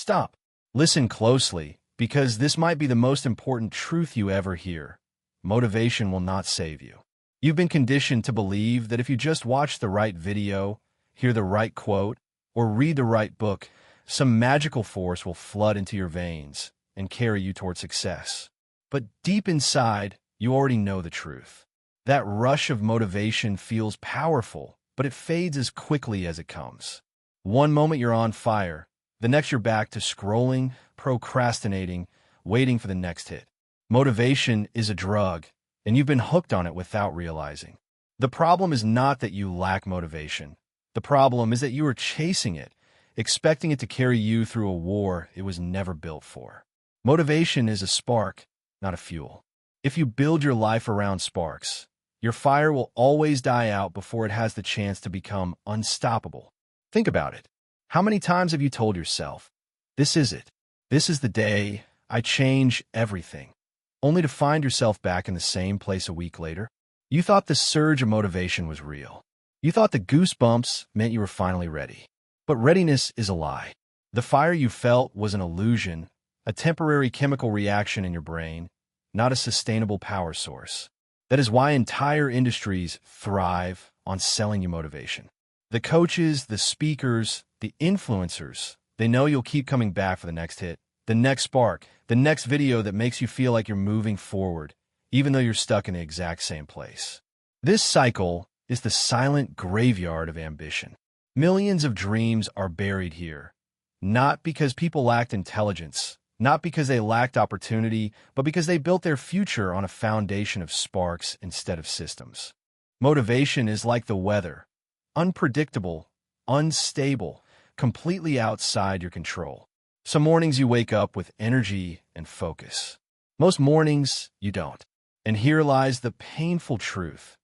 Stop. Listen closely, because this might be the most important truth you ever hear. Motivation will not save you. You've been conditioned to believe that if you just watch the right video, hear the right quote, or read the right book, some magical force will flood into your veins and carry you toward success. But deep inside, you already know the truth. That rush of motivation feels powerful, but it fades as quickly as it comes. One moment you're on fire, the next you're back to scrolling, procrastinating, waiting for the next hit. Motivation is a drug, and you've been hooked on it without realizing. The problem is not that you lack motivation. The problem is that you are chasing it, expecting it to carry you through a war it was never built for. Motivation is a spark, not a fuel. If you build your life around sparks, your fire will always die out before it has the chance to become unstoppable. Think about it. How many times have you told yourself, "This is it. This is the day I change everything," only to find yourself back in the same place a week later? You thought the surge of motivation was real. You thought the goosebumps meant you were finally ready. But readiness is a lie. The fire you felt was an illusion, a temporary chemical reaction in your brain, not a sustainable power source. That is why entire industries thrive on selling you motivation. The coaches, the speakers, the influencers, they know you'll keep coming back for the next hit, the next spark, the next video that makes you feel like you're moving forward, even though you're stuck in the exact same place. This cycle is the silent graveyard of ambition. Millions of dreams are buried here, not because people lacked intelligence, not because they lacked opportunity, but because they built their future on a foundation of sparks instead of systems. Motivation is like the weather, unpredictable, unstable, completely outside your control. Some mornings you wake up with energy and focus. Most mornings, you don't. And here lies the painful truth.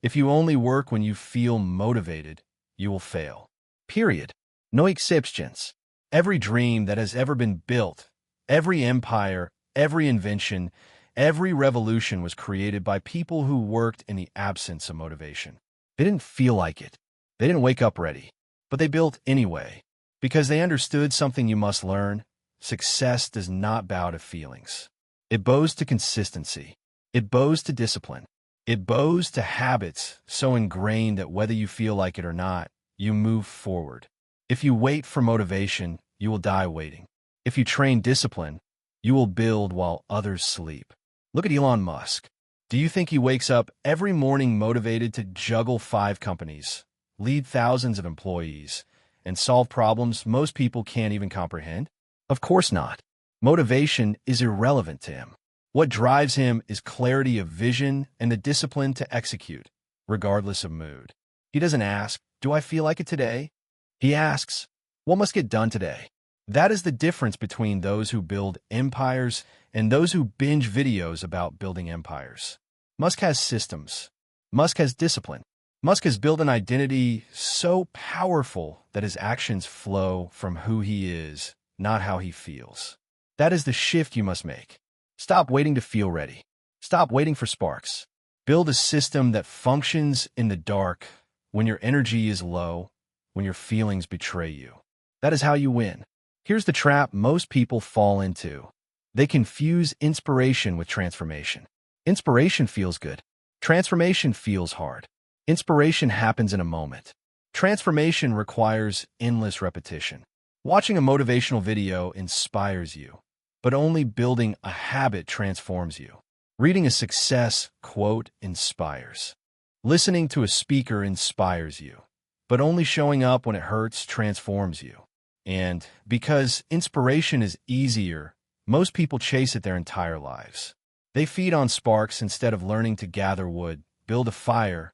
If you only work when you feel motivated, you will fail. Period. No exceptions. Every dream that has ever been built, every empire, every invention, every revolution was created by people who worked in the absence of motivation. They didn't feel like it. They didn't wake up ready. But they built anyway, because they understood something you must learn. Success does not bow to feelings. It bows to consistency. It bows to discipline. It bows to habits so ingrained that whether you feel like it or not, you move forward. If you wait for motivation, you will die waiting. If you train discipline, you will build while others sleep. Look at Elon Musk. Do you think he wakes up every morning motivated to juggle 5 companies, lead thousands of employees, and solve problems most people can't even comprehend? Of course not. Motivation is irrelevant to him. What drives him is clarity of vision and the discipline to execute, regardless of mood. He doesn't ask, "Do I feel like it today?" He asks, "What must get done today?" That is the difference between those who build empires and those who binge videos about building empires. Musk has systems. Musk has discipline. Musk has built an identity so powerful that his actions flow from who he is, not how he feels. That is the shift you must make. Stop waiting to feel ready. Stop waiting for sparks. Build a system that functions in the dark, when your energy is low, when your feelings betray you. That is how you win. Here's the trap most people fall into. They confuse inspiration with transformation. Inspiration feels good. Transformation feels hard. Inspiration happens in a moment. Transformation requires endless repetition. Watching a motivational video inspires you, but only building a habit transforms you. Reading a success quote inspires. Listening to a speaker inspires you, but only showing up when it hurts transforms you. And because inspiration is easier, most people chase it their entire lives. They feed on sparks instead of learning to gather wood, build a fire,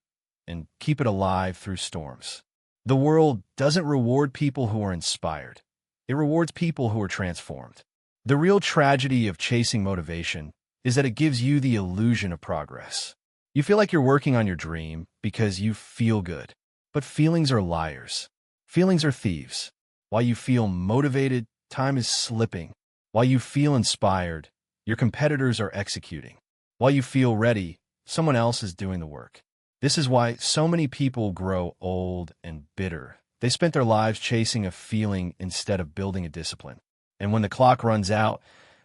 and keep it alive through storms. The world doesn't reward people who are inspired. It rewards people who are transformed. The real tragedy of chasing motivation is that it gives you the illusion of progress. You feel like you're working on your dream because you feel good. But feelings are liars. Feelings are thieves. While you feel motivated, time is slipping. While you feel inspired, your competitors are executing. While you feel ready, someone else is doing the work. This is why so many people grow old and bitter. They spent their lives chasing a feeling instead of building a discipline. And when the clock runs out,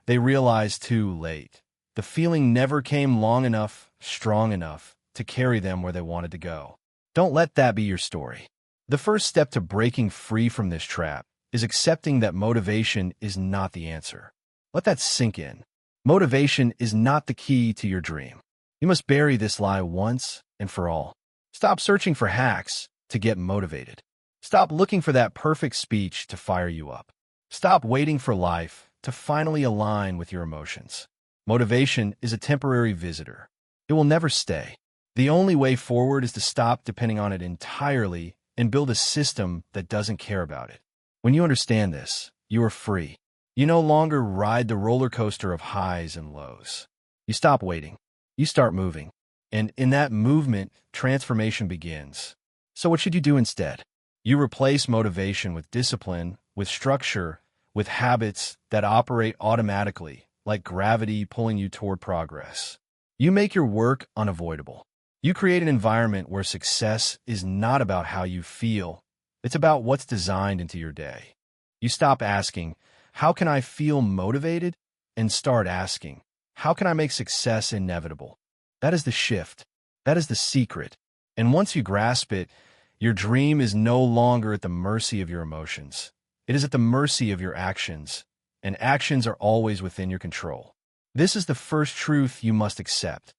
they realize too late. The feeling never came long enough, strong enough, to carry them where they wanted to go. Don't let that be your story. The first step to breaking free from this trap is accepting that motivation is not the answer. Let that sink in. Motivation is not the key to your dream. You must bury this lie once and for all. Stop searching for hacks to get motivated. Stop looking for that perfect speech to fire you up. Stop waiting for life to finally align with your emotions. Motivation is a temporary visitor. It will never stay. The only way forward is to stop depending on it entirely and build a system that doesn't care about it. When you understand this, you are free. You no longer ride the roller coaster of highs and lows. You stop waiting. You start moving. And in that movement, transformation begins. So what should you do instead? You replace motivation with discipline, with structure, with habits that operate automatically, like gravity pulling you toward progress. You make your work unavoidable. You create an environment where success is not about how you feel. It's about what's designed into your day. You stop asking, how can I feel motivated? And start asking, how can I make success inevitable? That is the shift. That is the secret. And once you grasp it, your dream is no longer at the mercy of your emotions. It is at the mercy of your actions, and actions are always within your control. This is the first truth you must accept.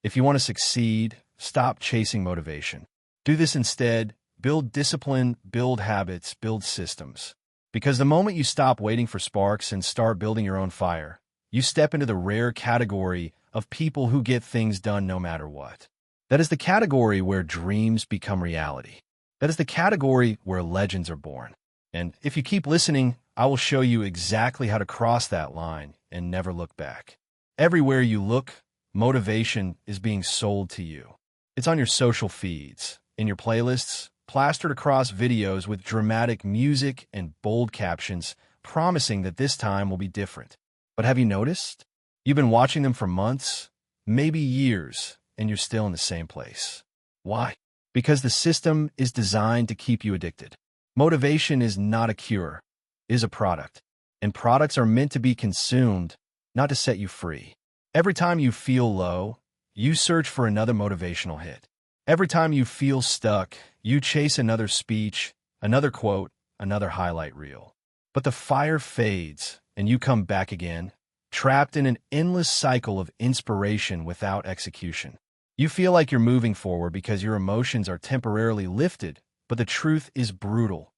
If you want to succeed, stop chasing motivation. Do this instead. Build discipline, build habits, build systems. Because the moment you stop waiting for sparks and start building your own fire, you step into the rare category of people who get things done no matter what. That is the category where dreams become reality. That is the category where legends are born. And if you keep listening, I will show you exactly how to cross that line and never look back. Everywhere you look, motivation is being sold to you. It's on your social feeds, in your playlists, plastered across videos with dramatic music and bold captions promising that this time will be different. But have you noticed? You've been watching them for months, maybe years, and you're still in the same place. Why? Because the system is designed to keep you addicted. Motivation is not a cure, it is a product. And products are meant to be consumed, not to set you free. Every time you feel low, you search for another motivational hit. Every time you feel stuck, you chase another speech, another quote, another highlight reel. But the fire fades, and you come back again, trapped in an endless cycle of inspiration without execution. You feel like you're moving forward because your emotions are temporarily lifted, but the truth is brutal.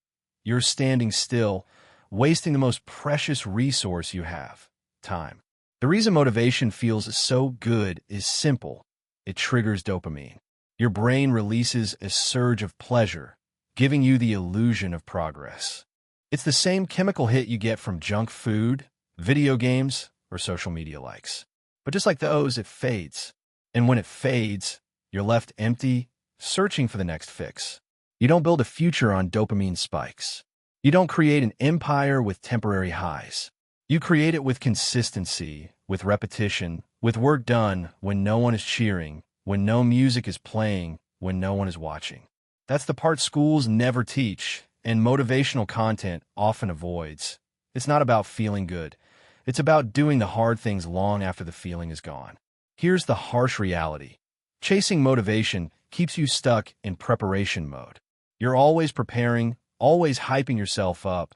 You're standing still, wasting the most precious resource you have, time. The reason motivation feels so good is simple. It triggers dopamine. Your brain releases a surge of pleasure, giving you the illusion of progress. It's the same chemical hit you get from junk food, video games, or social media likes. But just like those, it fades. And when it fades, you're left empty, searching for the next fix. You don't build a future on dopamine spikes. You don't create an empire with temporary highs. You create it with consistency, with repetition, with work done when no one is cheering, when no music is playing, when no one is watching. That's the part schools never teach, and motivational content often avoids. It's not about feeling good. It's about doing the hard things long after the feeling is gone. Here's the harsh reality. Chasing motivation keeps you stuck in preparation mode. You're always preparing, always hyping yourself up,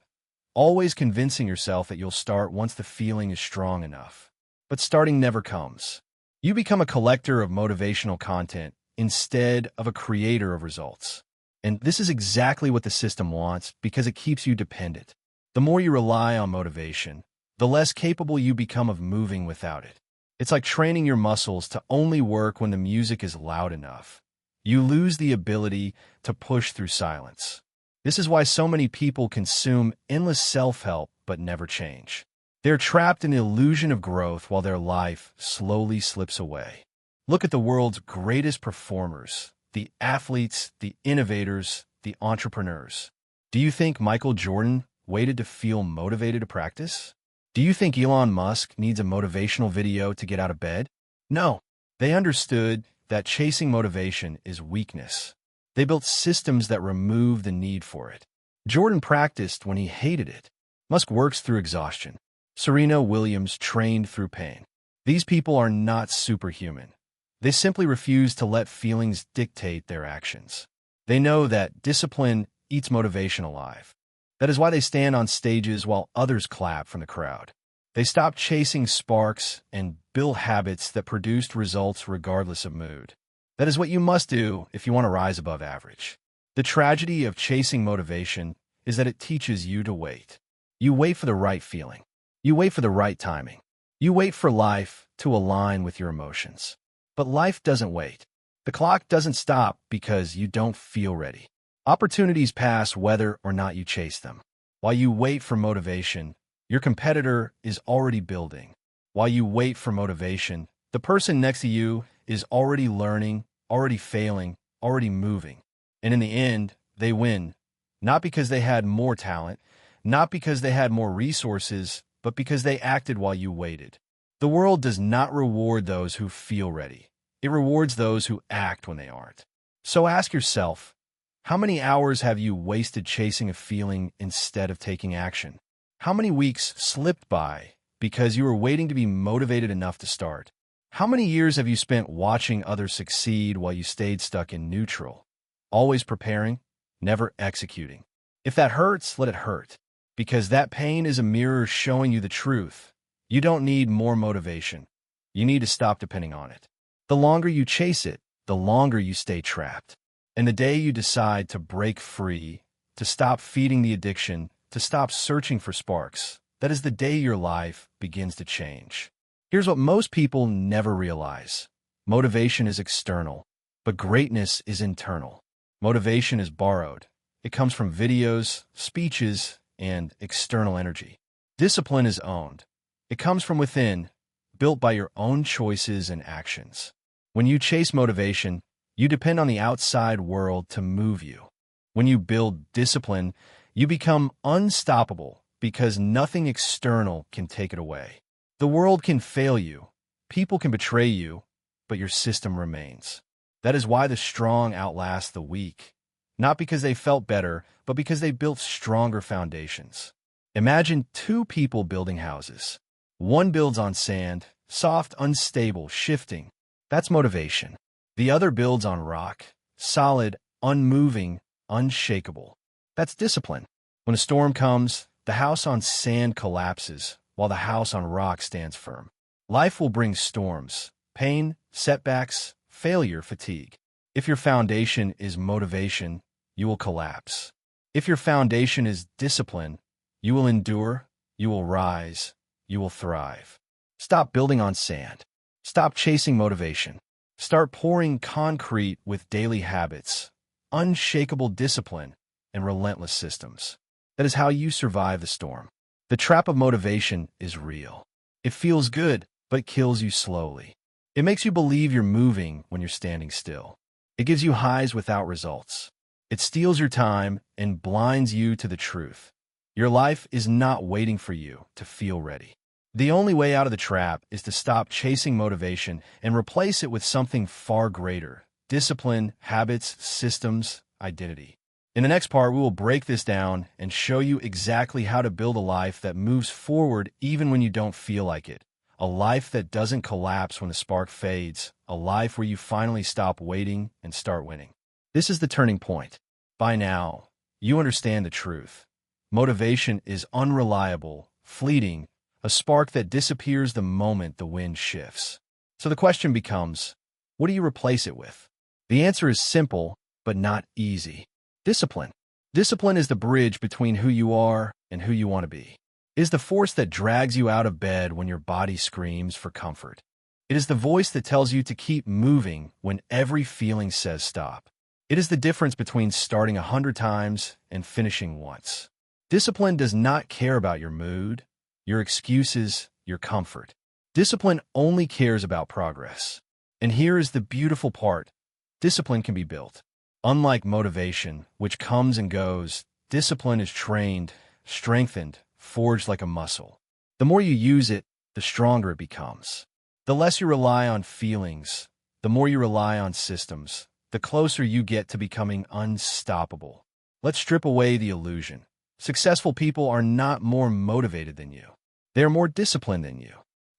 always convincing yourself that you'll start once the feeling is strong enough. But starting never comes. You become a collector of motivational content instead of a creator of results. And this is exactly what the system wants because it keeps you dependent. The more you rely on motivation, the less capable you become of moving without it. It's like training your muscles to only work when the music is loud enough. You lose the ability to push through silence. This is why so many people consume endless self-help but never change. They're trapped in the illusion of growth while their life slowly slips away. Look at the world's greatest performers, the athletes, the innovators, the entrepreneurs. Do you think Michael Jordan waited to feel motivated to practice? Do you think Elon Musk needs a motivational video to get out of bed? No. They understood that chasing motivation is weakness. They built systems that remove the need for it. Jordan practiced when he hated it. Musk works through exhaustion. Serena Williams trained through pain. These people are not superhuman. They simply refuse to let feelings dictate their actions. They know that discipline eats motivation alive. That is why they stand on stages while others clap from the crowd. They stop chasing sparks and build habits that produced results regardless of mood. That is what you must do if you want to rise above average. The tragedy of chasing motivation is that it teaches you to wait. You wait for the right feeling. You wait for the right timing. You wait for life to align with your emotions. But life doesn't wait. The clock doesn't stop because you don't feel ready. Opportunities pass whether or not you chase them. While you wait for motivation, your competitor is already building. While you wait for motivation, the person next to you is already learning, already failing, already moving. And in the end, they win, not because they had more talent, not because they had more resources, but because they acted while you waited. The world does not reward those who feel ready. It rewards those who act when they aren't. So ask yourself, how many hours have you wasted chasing a feeling instead of taking action? How many weeks slipped by because you were waiting to be motivated enough to start? How many years have you spent watching others succeed while you stayed stuck in neutral? Always preparing, never executing. If that hurts, let it hurt, because that pain is a mirror showing you the truth. You don't need more motivation. You need to stop depending on it. The longer you chase it, the longer you stay trapped. And the day you decide to break free, to stop feeding the addiction, to stop searching for sparks, that is the day your life begins to change. Here's what most people never realize. Motivation is external, but greatness is internal. Motivation is borrowed. It comes from videos, speeches, and external energy. Discipline is owned. It comes from within, built by your own choices and actions. When you chase motivation, you depend on the outside world to move you. When you build discipline, you become unstoppable because nothing external can take it away. The world can fail you, people can betray you, but your system remains. That is why the strong outlast the weak, not because they felt better, but because they built stronger foundations. Imagine two people building houses. One builds on sand, soft, unstable, shifting. That's motivation. The other builds on rock, solid, unmoving, unshakable. That's discipline. When a storm comes, the house on sand collapses, while the house on rock stands firm. Life will bring storms, pain, setbacks, failure, fatigue. If your foundation is motivation, you will collapse. If your foundation is discipline, you will endure, you will rise, you will thrive. Stop building on sand. Stop chasing motivation. Start pouring concrete with daily habits, unshakable discipline, and relentless systems. That is how you survive the storm. The trap of motivation is real. It feels good, but kills you slowly. It makes you believe you're moving when you're standing still. It gives you highs without results. It steals your time and blinds you to the truth. Your life is not waiting for you to feel ready. The only way out of the trap is to stop chasing motivation and replace it with something far greater: discipline, habits, systems, identity. In the next part, we will break this down and show you exactly how to build a life that moves forward even when you don't feel like it. A life that doesn't collapse when the spark fades. A life where you finally stop waiting and start winning. This is the turning point. By now, you understand the truth. Motivation is unreliable, fleeting, a spark that disappears the moment the wind shifts. So the question becomes, what do you replace it with? The answer is simple, but not easy. Discipline. Discipline is the bridge between who you are and who you want to be. It is the force that drags you out of bed when your body screams for comfort. It is the voice that tells you to keep moving when every feeling says stop. It is the difference between starting 100 times and finishing once. Discipline does not care about your mood, your excuses, your comfort. Discipline only cares about progress. And here is the beautiful part. Discipline can be built. Unlike motivation, which comes and goes, discipline is trained, strengthened, forged like a muscle. The more you use it, the stronger it becomes. The less you rely on feelings, the more you rely on systems, the closer you get to becoming unstoppable. Let's strip away the illusion. Successful people are not more motivated than you. They are more disciplined than you.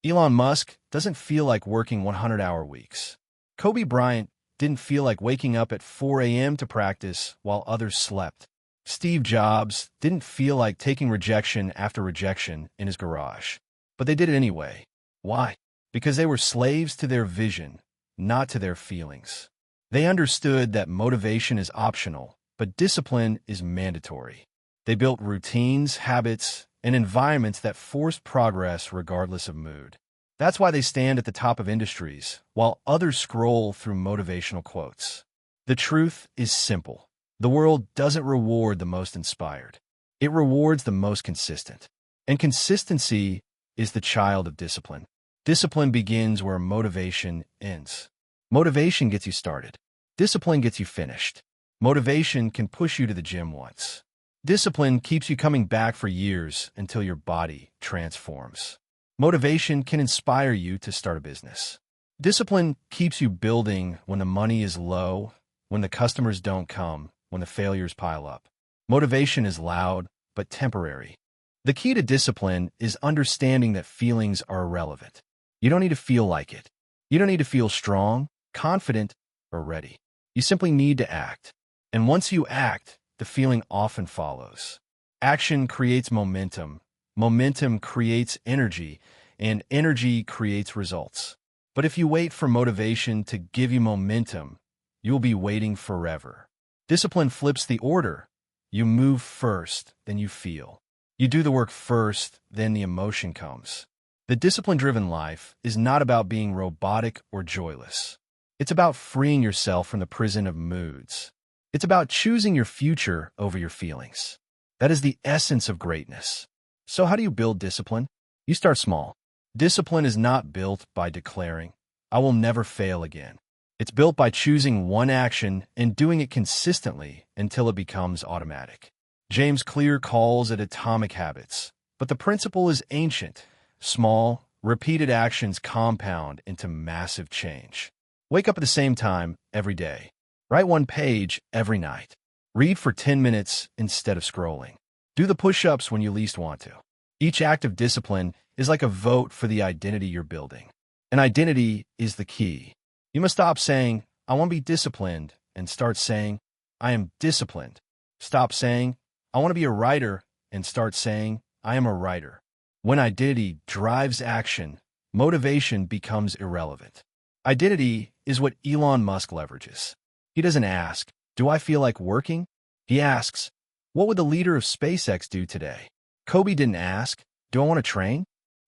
Elon Musk doesn't feel like working 100-hour weeks. Kobe Bryant didn't feel like waking up at 4 a.m. to practice while others slept. Steve Jobs didn't feel like taking rejection after rejection in his garage. But they did it anyway. Why? Because they were slaves to their vision, not to their feelings. They understood that motivation is optional, but discipline is mandatory. They built routines, habits, and environments that forced progress regardless of mood. That's why they stand at the top of industries, while others scroll through motivational quotes. The truth is simple. The world doesn't reward the most inspired. It rewards the most consistent. And consistency is the child of discipline. Discipline begins where motivation ends. Motivation gets you started. Discipline gets you finished. Motivation can push you to the gym once. Discipline keeps you coming back for years until your body transforms. Motivation can inspire you to start a business. Discipline keeps you building when the money is low, when the customers don't come, when the failures pile up. Motivation is loud, but temporary. The key to discipline is understanding that feelings are irrelevant. You don't need to feel like it. You don't need to feel strong, confident, or ready. You simply need to act. And once you act, the feeling often follows. Action creates momentum. Momentum creates energy, and energy creates results. But if you wait for motivation to give you momentum, you'll be waiting forever. Discipline flips the order. You move first, then you feel. You do the work first, then the emotion comes. The discipline-driven life is not about being robotic or joyless. It's about freeing yourself from the prison of moods. It's about choosing your future over your feelings. That is the essence of greatness. So how do you build discipline? You start small. Discipline is not built by declaring, "I will never fail again." It's built by choosing one action and doing it consistently until it becomes automatic. James Clear calls it atomic habits, but the principle is ancient. Small, repeated actions compound into massive change. Wake up at the same time every day. Write one page every night. Read for 10 minutes instead of scrolling. Do the push-ups when you least want to. Each act of discipline is like a vote for the identity you're building. And identity is the key. You must stop saying, "I want to be disciplined," and start saying, "I am disciplined." Stop saying, "I want to be a writer," and start saying, "I am a writer." When identity drives action, motivation becomes irrelevant. Identity is what Elon Musk leverages. He doesn't ask, "Do I feel like working?" He asks, "What would the leader of SpaceX do today?" Kobe didn't ask, "Do I want to train?"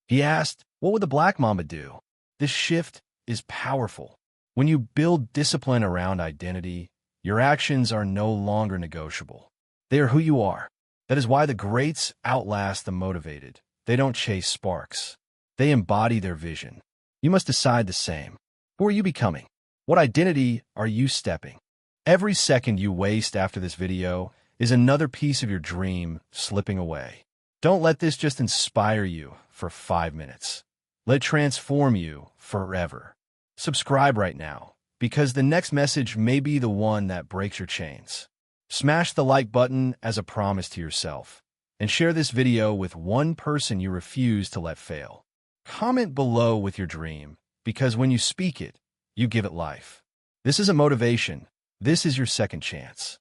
He asked, "What would the Black Mamba do?" This shift is powerful. When you build discipline around identity, your actions are no longer negotiable. They are who you are. That is why the greats outlast the motivated. They don't chase sparks. They embody their vision. You must decide the same. Who are you becoming? What identity are you stepping? Every second you waste after this video is another piece of your dream slipping away. Don't let this just inspire you for 5 minutes. Let it transform you forever. Subscribe right now, because the next message may be the one that breaks your chains. Smash the like button as a promise to yourself, and share this video with one person you refuse to let fail. Comment below with your dream, because when you speak it, you give it life. This isn't motivation. This is your second chance.